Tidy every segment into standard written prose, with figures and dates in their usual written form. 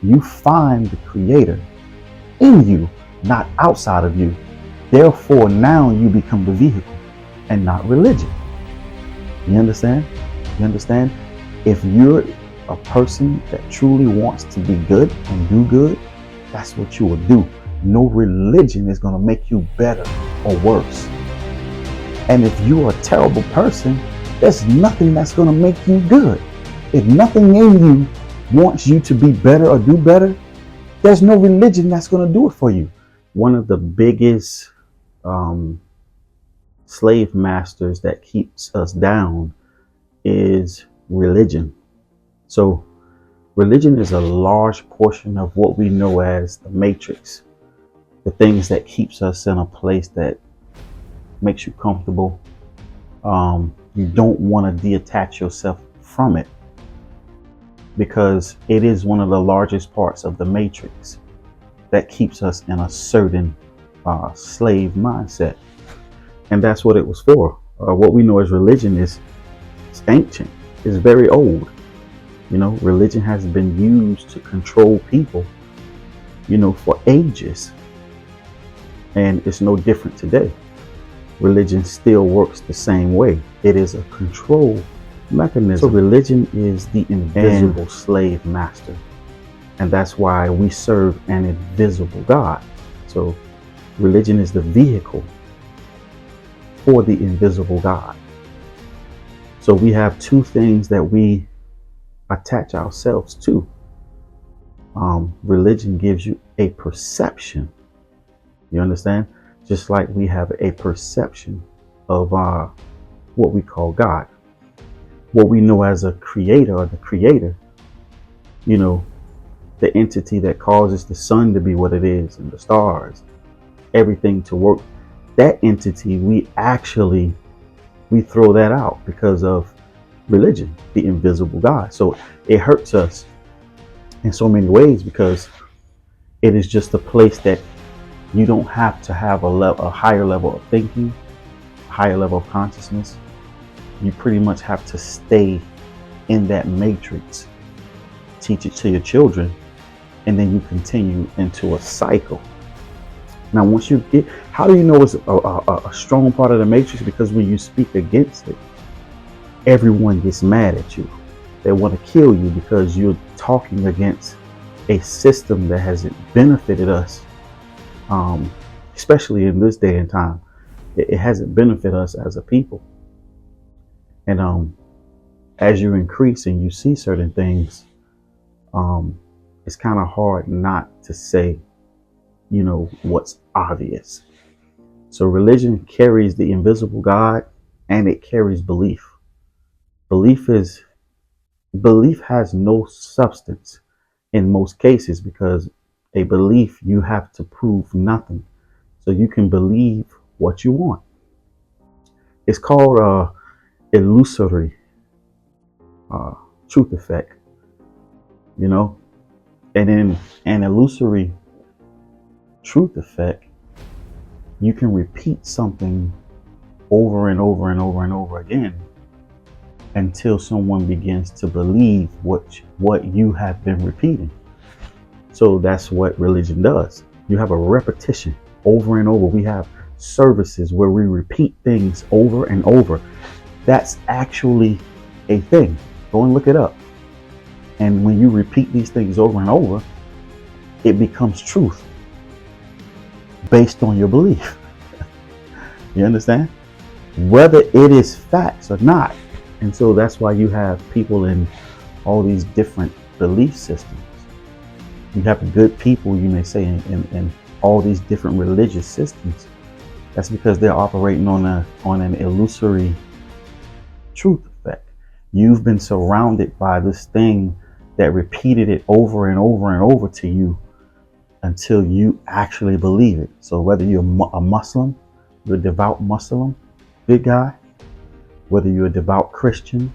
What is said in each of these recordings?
You find the creator in you, not outside of you. Therefore, now you become the vehicle and not religion. You understand? You understand? If you're a person that truly wants to be good and do good, that's what you will do. No religion is going to make you better or worse. And if you're a terrible person, there's nothing that's going to make you good. If nothing in you wants you to be better or do better, there's no religion that's going to do it for you. One of the biggest slave masters that keeps us down is religion. So religion is a large portion of what we know as the matrix, the things that keeps us in a place that makes you comfortable. You don't want to detach yourself from it because it is one of the largest parts of the matrix that keeps us in a certain slave mindset. And that's what it was for. What we know as religion is ancient, it's very old. You know, religion has been used to control people, you know, for ages. And it's no different today. Religion still works the same way. It is a control mechanism. So religion is the invisible slave master. And that's why we serve an invisible God. So religion is the vehicle for the invisible God. So we have two things that we attach ourselves to. Religion gives you a perception. You understand? Just like we have a perception of what we call God, what we know as a creator or the creator, you know, the entity that causes the sun to be what it is and the stars, everything to work. That entity, we throw that out because of religion, the invisible God. So it hurts us in so many ways because it is just a place that you don't have to have a higher level of thinking, higher level of consciousness. You pretty much have to stay in that matrix, teach it to your children, and then you continue into a cycle. Now, once you get, how do you know it's a strong part of the matrix? Because when you speak against it, everyone gets mad at you. They want to kill you because you're talking against a system that hasn't benefited us. Especially in this day and time, it hasn't benefited us as a people. And as you increase and you see certain things, it's kind of hard not to say, you know, what's obvious. So religion carries the invisible God and it carries belief. Belief has no substance in most cases because a belief you have to prove nothing. So you can believe what you want. It's called illusory truth effect, you know. And in an illusory truth effect, you can repeat something over and over and over and over again until someone begins to believe what you have been repeating. So that's what religion does. You have a repetition over and over. We have services where we repeat things over and over. That's actually a thing. Go and look it up. And when you repeat these things over and over, it becomes truth based on your belief. You understand? Whether it is facts or not. And so that's why you have people in all these different belief systems. You have good people, you may say, in all these different religious systems. That's because they're operating on an illusory truth effect. You've been surrounded by this thing that repeated it over and over and over to you until you actually believe it. So whether you're a Muslim, you're a devout Muslim, good guy, whether you're a devout Christian,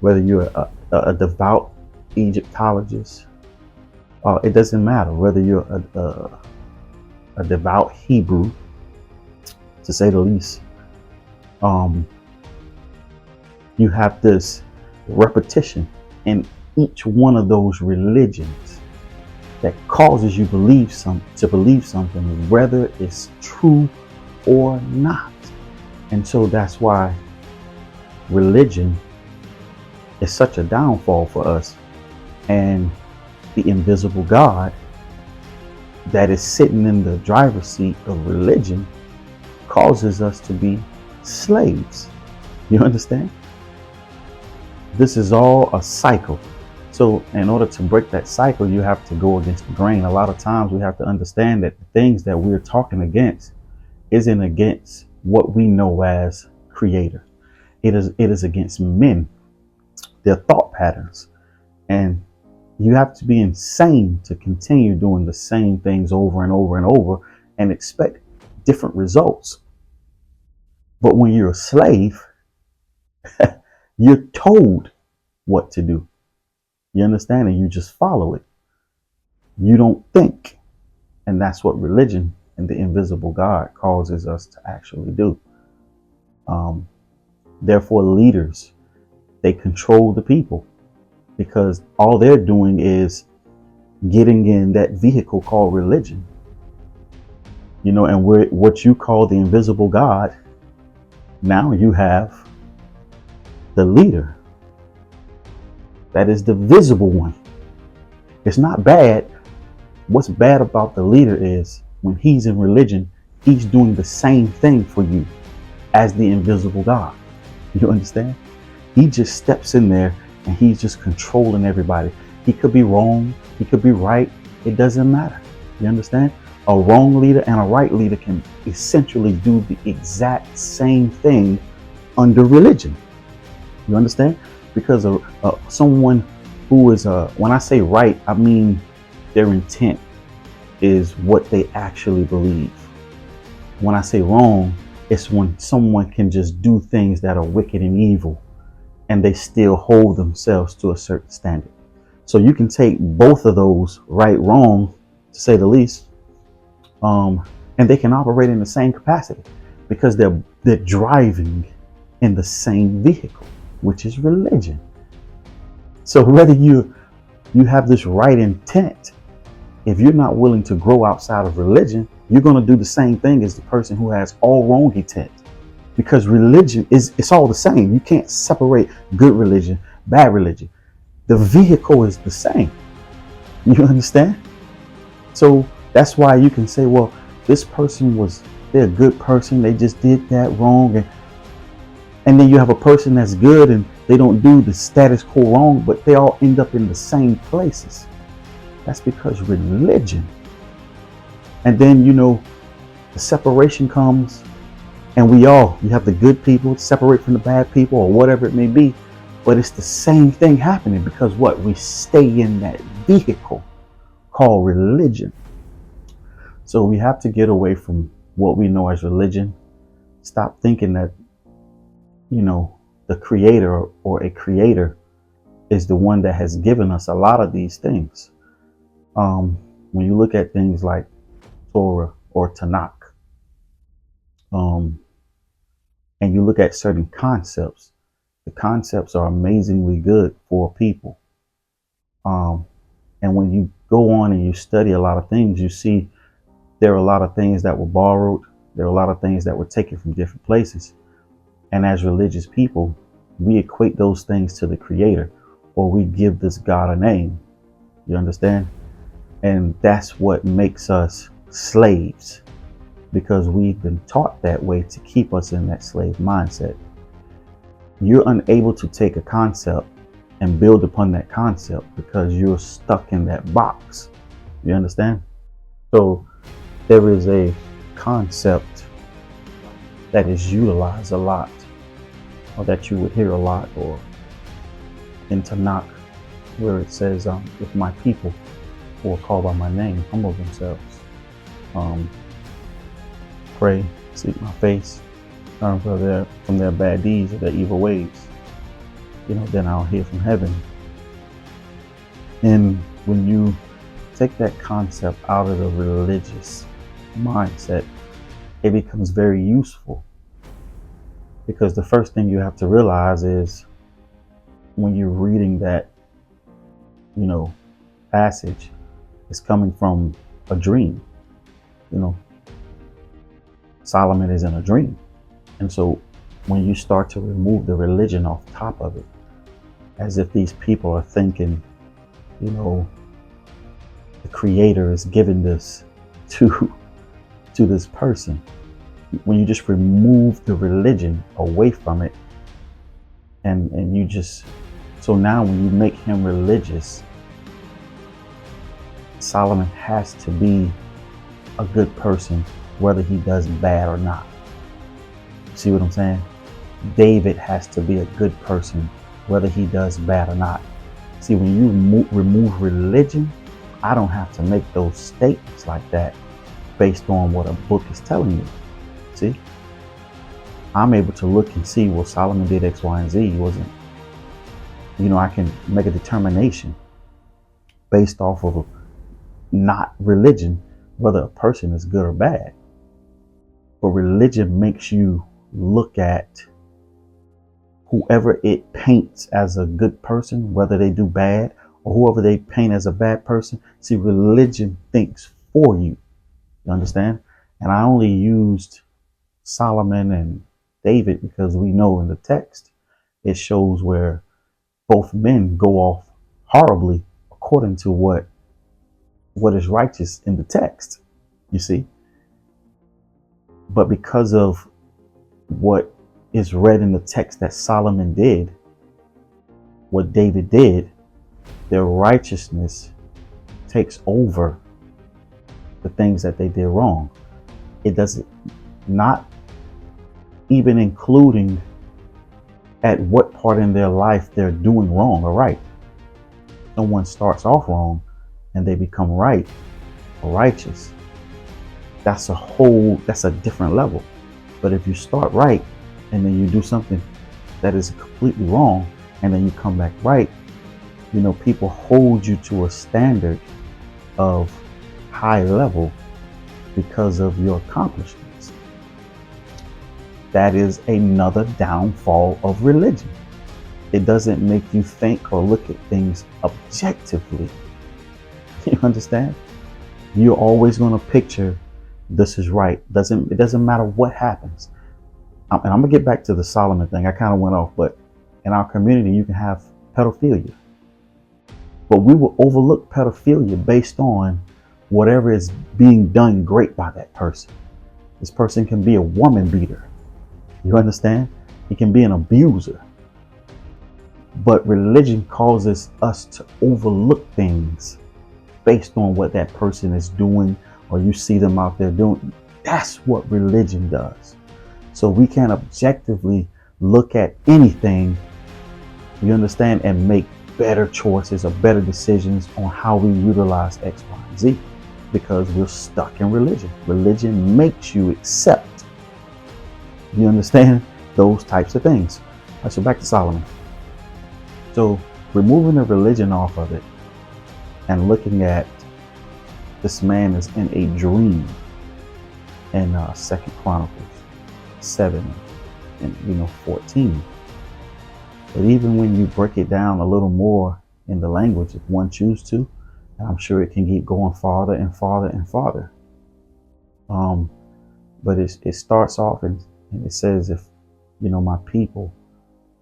whether you're a devout Egyptologist, it doesn't matter. Whether you're a devout Hebrew, to say the least, you have this repetition, and each one of those religions that causes you to believe something, whether it's true or not. And so that's why religion is such a downfall for us. And the invisible God that is sitting in the driver's seat of religion causes us to be slaves. You understand? This is all a cycle. So in order to break that cycle, you have to go against the grain. A lot of times we have to understand that the things that we're talking against isn't against what we know as creator. It is against men, their thought patterns. And you have to be insane to continue doing the same things over and over and over and expect different results. But when you're a slave, you're told what to do. You understand? And you just follow it. You don't think. And that's what religion and the invisible God causes us to actually do. Therefore, leaders, they control the people because all they're doing is getting in that vehicle called religion. You know, and what you call the invisible God, now you have the leader. That is the visible one. It's not bad. What's bad about the leader is when he's in religion, he's doing the same thing for you as the invisible God. You understand? He just steps in there and he's just controlling everybody. He could be wrong. He could be right. It doesn't matter. You understand? A wrong leader and a right leader can essentially do the exact same thing under religion. You understand? Because someone who is, when I say right, I mean their intent is what they actually believe. When I say wrong, it's when someone can just do things that are wicked and evil and they still hold themselves to a certain standard. So you can take both of those, right, wrong, to say the least, and they can operate in the same capacity because they're driving in the same vehicle, which is religion. So whether you have this right intent, if you're not willing to grow outside of religion, you're going to do the same thing as the person who has all wrong intent. Because religion it's all the same. You can't separate good religion, bad religion. The vehicle is the same. You understand? So that's why you can say, well, this person they're a good person. They just did that wrong. And then you have a person that's good and they don't do the status quo wrong, but they all end up in the same places. That's because religion. And then, the separation comes and you have the good people separate from the bad people or whatever it may be. But it's the same thing happening because we stay in that vehicle called religion. So we have to get away from what we know as religion. Stop thinking that, the creator or a creator is the one that has given us a lot of these things. When you look at things like Torah or Tanakh, and you look at certain concepts, the concepts are amazingly good for people. And when you go on and you study a lot of things, you see there are a lot of things that were borrowed. There are a lot of things that were taken from different places. And as religious people, we equate those things to the creator, or we give this God a name. You understand? And that's what makes us slaves, because we've been taught that way to keep us in that slave mindset. You're unable to take a concept and build upon that concept because you're stuck in that box. You understand? So there is a concept that is utilized a lot, or that you would hear a lot, or in Tanakh, where it says, if my people who are called by my name humble themselves, pray, seek my face, turn from their bad deeds or their evil ways, then I'll hear from heaven. And when you take that concept out of the religious mindset, it becomes very useful. Because the first thing you have to realize is when you're reading that you know, passage is coming from a dream. You know, Solomon is in a dream. And so when you start to remove the religion off top of it, as if these people are thinking, you know, the creator is giving this to this person. When you just remove the religion away from it, and you just, so now when you make him religious, Solomon has to be a good person, whether he does bad or not. See what I'm saying? David has to be a good person, whether he does bad or not. See, when you remove religion, I don't have to make those statements like that based on what a book is telling you. See? I'm able to look and see, well, Solomon did X, Y, and Z. He wasn't, you know, I can make a determination based off of not religion, whether a person is good or bad. But religion makes you look at whoever it paints as a good person, whether they do bad, or whoever they paint as a bad person. See, religion thinks for you. You understand? And I only used Solomon and David because we know in the text it shows where both men go off horribly according to what is righteous in the text, you see. But because of what is read in the text that Solomon did, what David did, their righteousness takes over the things that they did wrong. It doesn't, not even including at what part in their life they're doing wrong or right. Someone starts off wrong and they become right or righteous. That's a different level. But if you start right and then you do something that is completely wrong and then you come back right, you know, people hold you to a standard of high level because of your accomplishments. That is another downfall of religion. It doesn't make you think or look at things objectively. You understand? You're always going to picture this is right. It doesn't matter what happens. And I'm going to get back to the Solomon thing. I kind of went off, but in our community, you can have pedophilia. But we will overlook pedophilia based on whatever is being done great by that person. This person can be a woman beater. You understand? He can be an abuser. But religion causes us to overlook things based on what that person is doing, or you see them out there doing. That's what religion does. So we can objectively look at anything, you understand, and make better choices or better decisions on how we utilize X, Y, and Z, because we're stuck in religion. Religion makes you accept, you understand, those types of things. All right, so back to Solomon. So removing the religion off of it and looking at this man is in a dream in 2 Chronicles 7 and 14. But even when you break it down a little more in the language, if one chooses to, I'm sure it can keep going farther and farther and farther. But it starts off and it says, if my people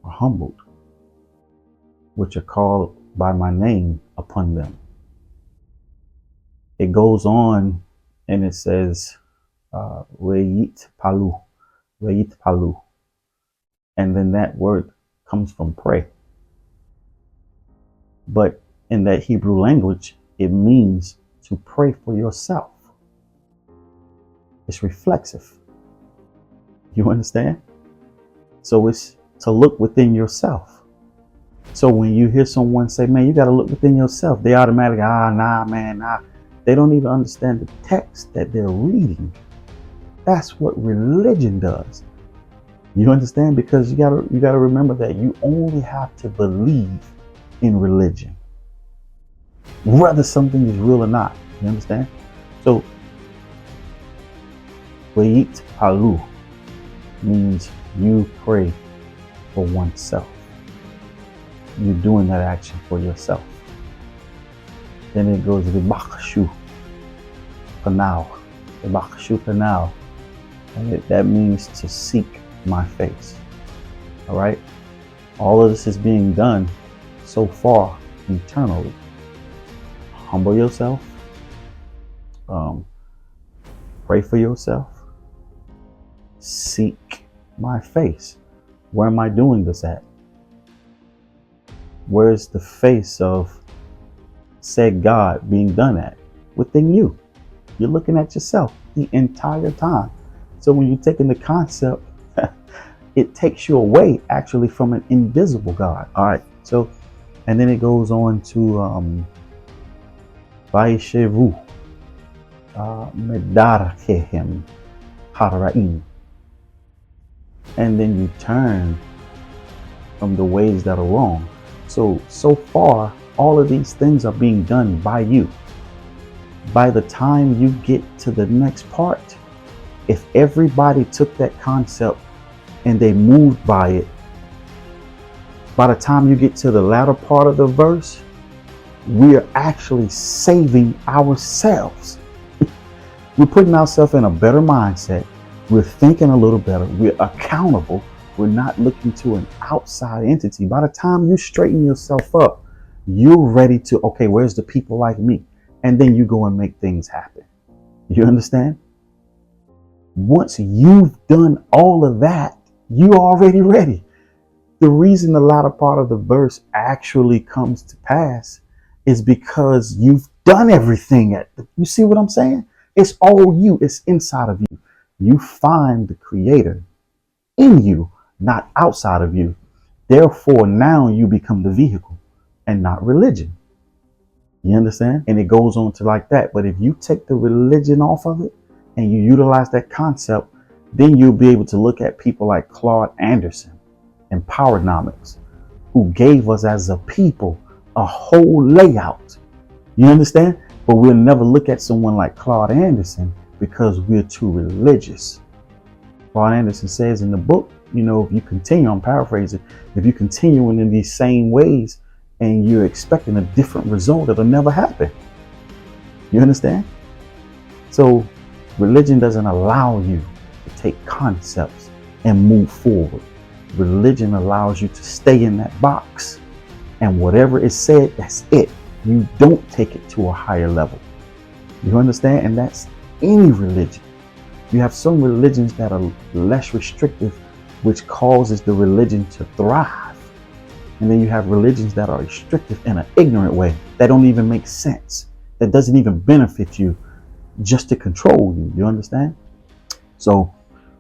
are humbled, which are called by my name upon them. It goes on and it says, Reyit palu. And then that word comes from pray. But in that Hebrew language, it means to pray for yourself. It's reflexive. You understand? So it's to look within yourself. So when you hear someone say, man, you got to look within yourself, they automatically, nah. They don't even understand the text that they're reading. That's what religion does. You understand? Because you gotta remember that you only have to believe in religion, whether something is real or not. You understand? So, Reyit palu means you pray for oneself. You're doing that action for yourself. Then it goes Ribakashu Panal. Ribakashu Panal. And that means to seek my face. All right. All of this is being done so far eternally. Humble yourself. Pray for yourself. Seek my face. Where am I doing this at? Where's the face of said God being done at? Within you. You're looking at yourself the entire time. So when you're taking the concept, it takes you away actually from an invisible God. All right. So, and then it goes on to Vaishevu Medarkehem Haraim. And then you turn from the ways that are wrong. So far, all of these things are being done by you. By the time you get to the next part, if everybody took that concept and they moved by it, by the time you get to the latter part of the verse, we are actually saving ourselves. We're putting ourselves in a better mindset. We're thinking a little better. We're accountable. We're not looking to an outside entity. By the time you straighten yourself up, you're ready to, okay, where's the people like me? And then you go and make things happen. You understand? Once you've done all of that, you're already ready. The reason the latter part of the verse actually comes to pass is because you've done everything. You see what I'm saying? It's all you. It's inside of you. You find the creator in you, not outside of you. Therefore, now you become the vehicle and not religion. You understand? And it goes on to like that. But if you take the religion off of it and you utilize that concept, then you'll be able to look at people like Claude Anderson and Powernomics, who gave us as a people a whole layout. You understand? But we'll never look at someone like Claude Anderson because we're too religious. Claude Anderson says in the book, you know, if you continue, I'm paraphrasing, if you continue in these same ways and you're expecting a different result, it'll never happen. You understand? So religion doesn't allow you to take concepts and move forward. Religion allows you to stay in that box, and whatever is said, that's it. You don't take it to a higher level. You understand? And that's any religion. You have some religions that are less restrictive, which causes the religion to thrive. And then you have religions that are restrictive in an ignorant way that don't even make sense, that doesn't even benefit you, just to control you. You understand? So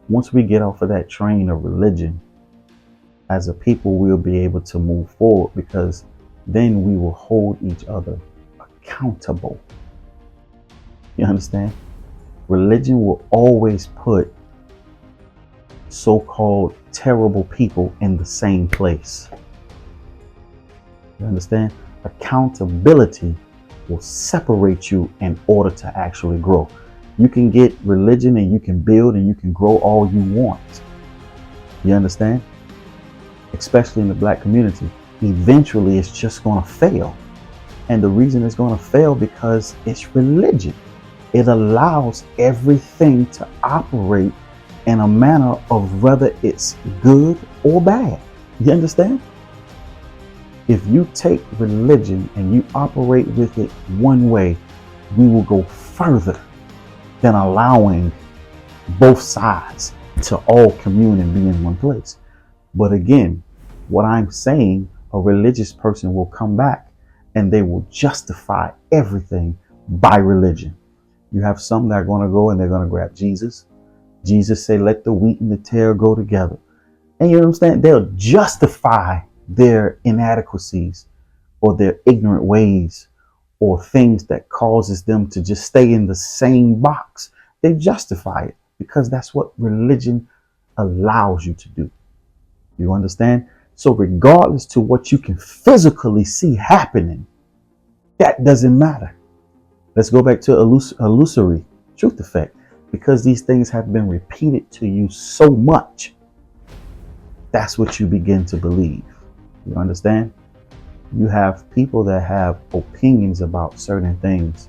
once we get off of that train of religion, as a people, we'll be able to move forward, because then we will hold each other accountable. You understand? Religion will always put so-called terrible people in the same place. You understand? Accountability will separate you in order to actually grow. You can get religion and you can build and you can grow all you want. You understand? Especially in the black community. Eventually it's just going to fail. And the reason it's going to fail because it's religion. It allows everything to operate in a manner of whether it's good or bad. You understand? If you take religion and you operate with it one way, we will go further than allowing both sides to all commune and be in one place. But again, what I'm saying, a religious person will come back and they will justify everything by religion. You have some that are going to go and they're going to grab Jesus. Jesus said, let the wheat and the tare grow together. And you understand? They'll justify their inadequacies or their ignorant ways or things that causes them to just stay in the same box. They justify it because that's what religion allows you to do. You understand? So regardless to what you can physically see happening, that doesn't matter. Let's go back to illusory truth effect, because these things have been repeated to you so much. That's what you begin to believe. You understand? You have people that have opinions about certain things,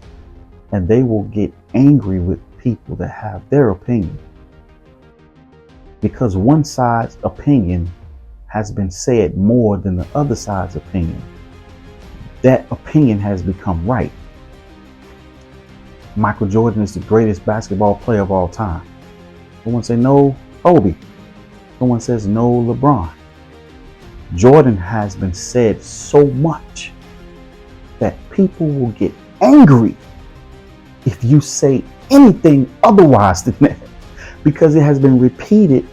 and they will get angry with people that have their opinion because one side's opinion has been said more than the other side's opinion. That opinion has become right. Michael Jordan is the greatest basketball player of all time. Someone say no, Kobe. Someone says no, LeBron. Jordan has been said so much that people will get angry if you say anything otherwise than that, because it has been repeated,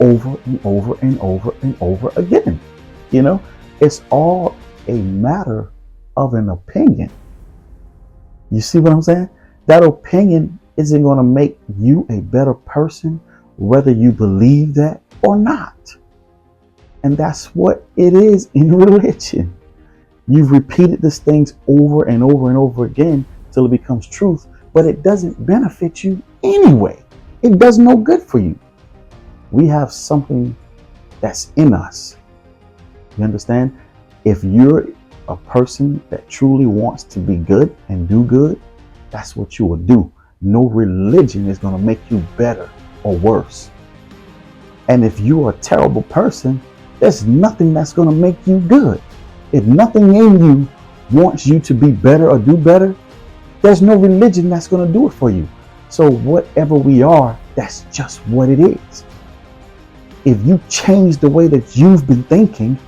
over and over and over and over again. It's all a matter of an opinion. You see what I'm saying? That opinion isn't going to make you a better person, whether you believe that or not. And that's what it is in religion. You've repeated these things over and over and over again till it becomes truth, but it doesn't benefit you anyway. It does no good for you. We have something that's in us. You understand? If you're a person that truly wants to be good and do good, that's what you will do. No religion is going to make you better or worse. And if you're a terrible person, there's nothing that's going to make you good. If nothing in you wants you to be better or do better, there's no religion that's going to do it for you. So whatever we are, that's just what it is. If you change the way that you've been thinking,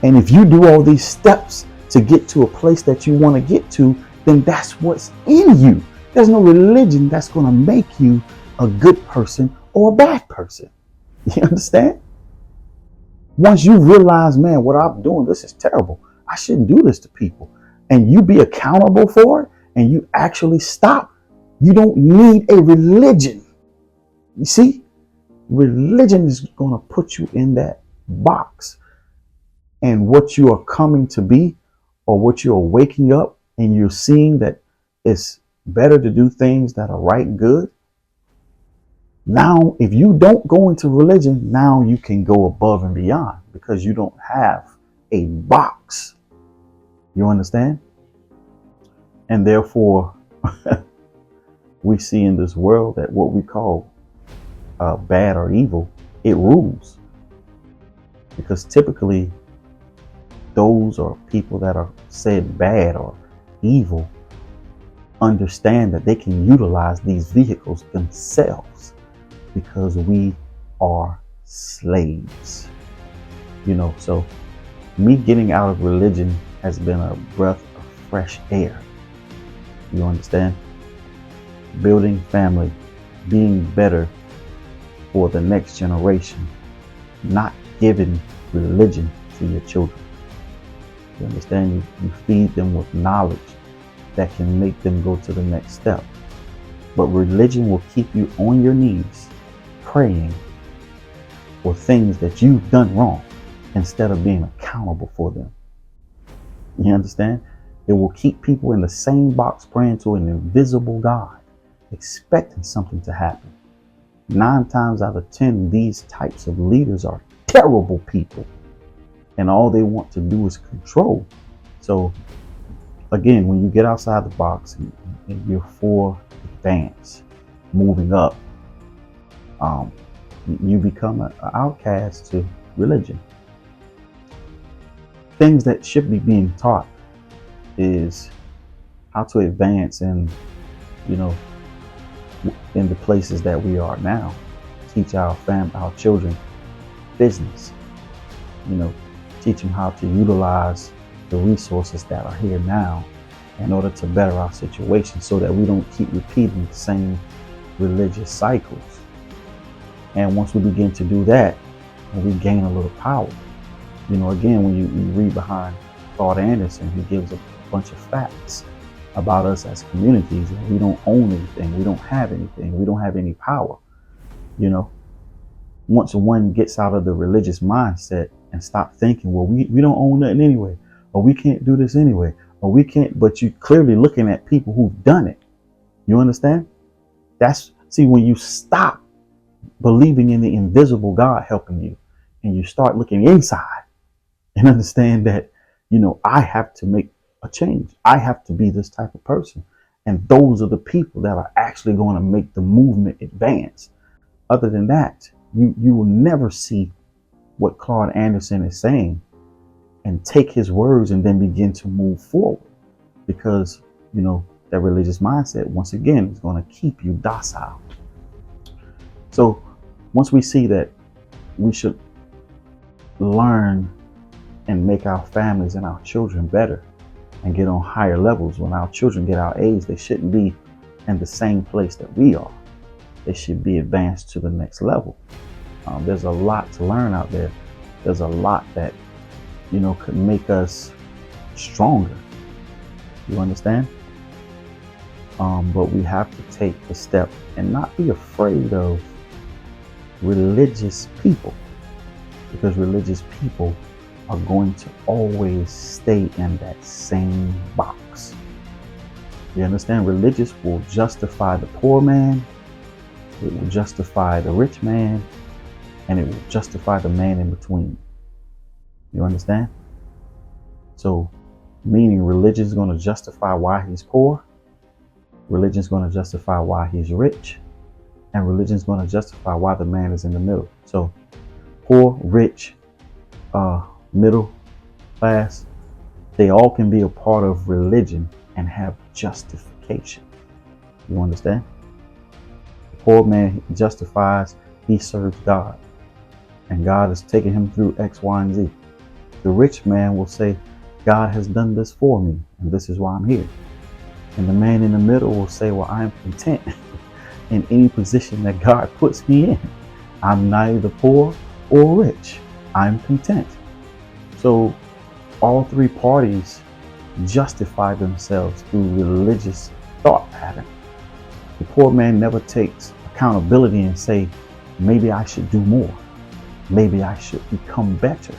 and if you do all these steps to get to a place that you want to get to, then that's what's in you. There's no religion that's going to make you a good person or a bad person. You understand? Once you realize, man, what I'm doing, this is terrible. I shouldn't do this to people. And you be accountable for it, and you actually stop. You don't need a religion. You see? Religion is going to put you in that box. And what you are coming to be, or what you're waking up and you're seeing that it's better to do things that are right and good. Now, if you don't go into religion, now you can go above and beyond because you don't have a box. You understand? And therefore, we see in this world that what we call bad or evil, it rules. Because typically, those are people that are said bad or evil understand that they can utilize these vehicles themselves because we are slaves. So me getting out of religion has been a breath of fresh air. You understand? Building family, being better for the next generation, not giving religion to your children. You understand? You feed them with knowledge that can make them go to the next step. But religion will keep you on your knees praying for things that you've done wrong instead of being accountable for them. You understand? It will keep people in the same box praying to an invisible God, expecting something to happen. 9 times out of 10, these types of leaders are terrible people. And all they want to do is control. So again, when you get outside the box and you're for advance, moving up, you become an outcast to religion. Things that should be being taught is how to advance in the places that we are now. Teach our children business. Teach them how to utilize the resources that are here now in order to better our situation so that we don't keep repeating the same religious cycles. And once we begin to do that, we gain a little power. Again, when you read behind Claude Anderson, he gives a bunch of facts about us as communities. We don't own anything. We don't have anything. We don't have any power. Once one gets out of the religious mindset and stop thinking, well, we don't own nothing anyway, or we can't do this anyway, or we can't, but you're clearly looking at people who've done it. You understand? When you stop believing in the invisible God helping you, and you start looking inside and understand that I have to make a change. I have to be this type of person. And those are the people that are actually going to make the movement advance. Other than that, you will never see what Claude Anderson is saying and take his words and then begin to move forward, because that religious mindset once again is going to keep you docile. So once we see that we should learn and make our families and our children better and get on higher levels, when our children get our age, they shouldn't be in the same place that we are. They should be advanced to the next level. There's a lot to learn out there. There's a lot that could make us stronger. You understand? But we have to take the step and not be afraid of religious people, because religious people are going to always stay in that same box. You understand? Religious will justify the poor man, it will justify the rich man, and it will justify the man in between. You understand? So, meaning religion is going to justify why he's poor, religion is going to justify why he's rich, and religion is going to justify why the man is in the middle. So, poor, rich, middle class, they all can be a part of religion and have justification. You understand? The poor man justifies, he serves God, and God has taken him through X, Y, and Z. The rich man will say, God has done this for me, and this is why I'm here. And the man in the middle will say, well, I am content in any position that God puts me in. I'm neither poor or rich. I'm content. So all three parties justify themselves through religious thought pattern. The poor man never takes accountability and say, maybe I should do more. Maybe I should become better.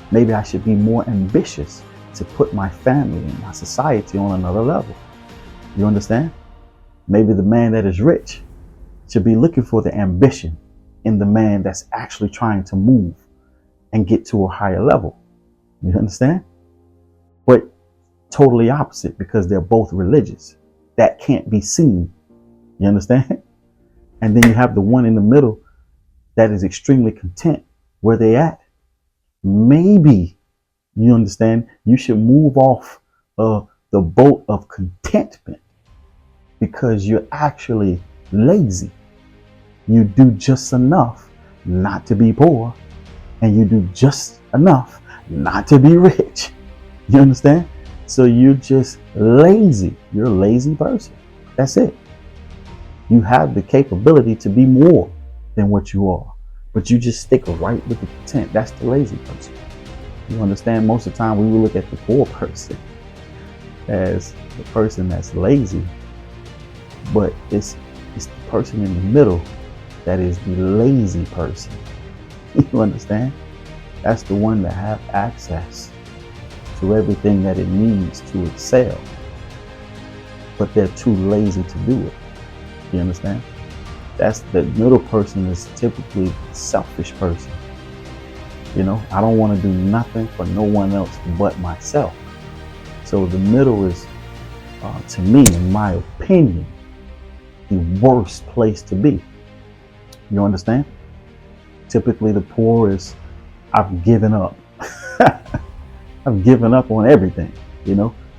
Maybe I should be more ambitious to put my family and my society on another level. You understand? Maybe the man that is rich should be looking for the ambition in the man that's actually trying to move and get to a higher level. You understand? But totally opposite, because they're both religious. That can't be seen. You understand? And then you have the one in the middle that is extremely content where they at. Maybe, you understand, you should move off the boat of contentment, because you're actually lazy. You do just enough not to be poor, and you do just enough not to be rich. You understand? So you're just lazy. You're a lazy person. That's it. You have the capability to be more than what you are, but you just stick right with the content. That's the lazy person. You understand? Most of the time we will look at the poor person as the person that's lazy, but it's the person in the middle that is the lazy person. You understand? That's the one that have access to everything that it needs to excel, but they're too lazy to do it. You understand? That's the middle person is typically the selfish person. I don't want to do nothing for no one else but myself. So the middle is, to me, in my opinion, the worst place to be. You understand? Typically the poor is, I've given up. I've given up on everything.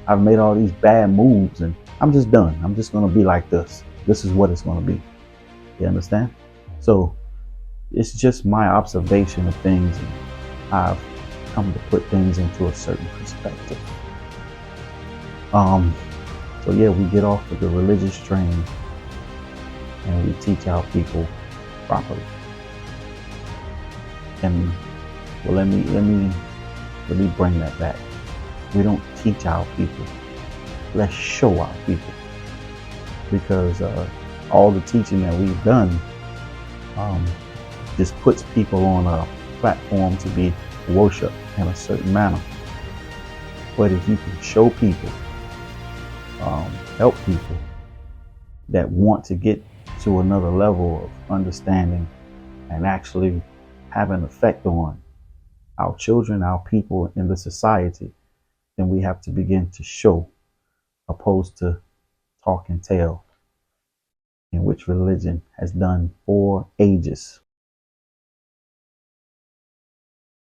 I've made all these bad moves and I'm just done. I'm just going to be like this. This is what it's going to be. You understand? So it's just my observation of things, and I've come to put things into a certain perspective. So yeah, we get off of the religious train and we teach our people properly. And well, let me bring that back. We don't teach our people. Let's show our people, because all the teaching that we've done just puts people on a platform to be worshiped in a certain manner. But if you can show people, help people that want to get to another level of understanding and actually have an effect on our children, our people in the society, then we have to begin to show, opposed to talk and tell, in which religion has done for ages.